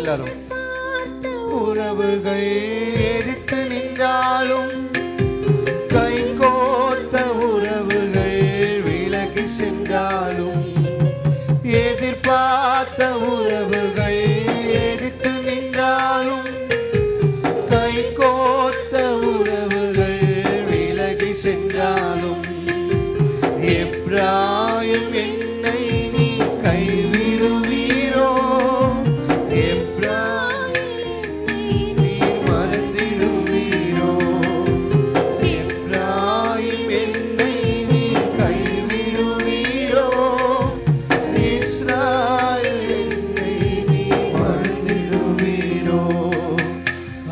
எல்லாரும். உறவுகள் எதிர்த்து நின்றாலும், கை கோர்த்த உறவுகள் விலகி சென்றாலும், எதிர்பார்த்த உறவுகள் எதிர்த்து நின்றாலும், கை கோர்த்த உறவுகள் விலகி சென்றாலும், எப்ராயிம் என்னை நீ கைவிடுவீரோ?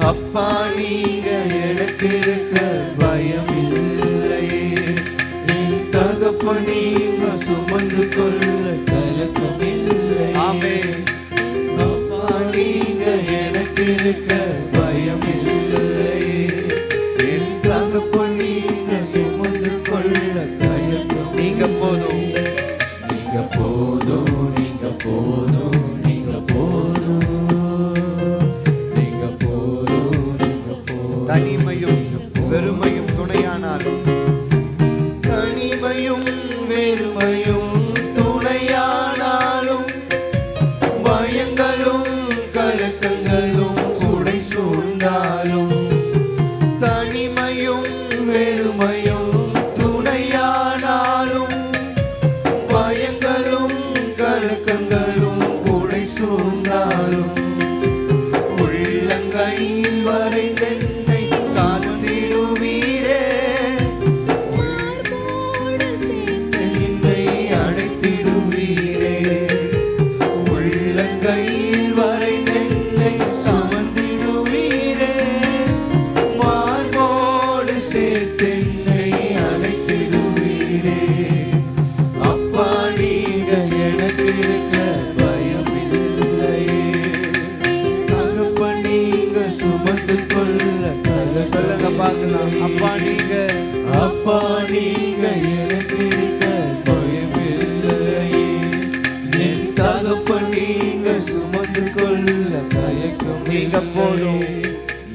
அப்பா நீங்க எனக்கு இருக்க பயம் இல்லையே, நீ தகப்ப நீங்க சுமந்து கொள்ள கலக்கம் இல்லை. அப்பா நீங்க எனக்கு இருக்க பயம் இல்லையே, என் தகப்ப நீங்க சுமந்து கொள்ள கலக்கம். நீங்க போதும், நீங்க போதும், நீங்க போதும், நீங்க போதும். தனிமையும் வெறுமையும் துணையானாலும், தனிமையும் வெறுமையும் துணையானாலும், பயங்களும் கலக்கங்களும் உடை சூழ்ந்தாலும், தனிமையும் வெறுமையும் துணையானாலும், பயங்களும் கலக்கங்களும் உடை சூழ்ந்தாலும், உள்ளங்கையில் வரைந்த அப்பா நீங்க, அப்பா நீங்க எனக்கு இருக்க பயமில்லையே, என் தகப்ப நீங்க சுமந்து கொள்ள தயக்கம். நீங்க போதும்,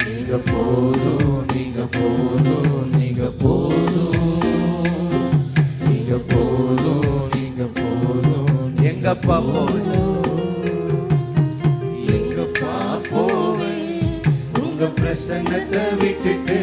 நீங்க போதும், நீங்க போதும், நீங்க போதும், நீங்க போதும், நீங்க போதும். எங்கப்பா போதும், எங்கப்பா போவேன் உங்க பிரசன்னத்தை விட்டுட்டு,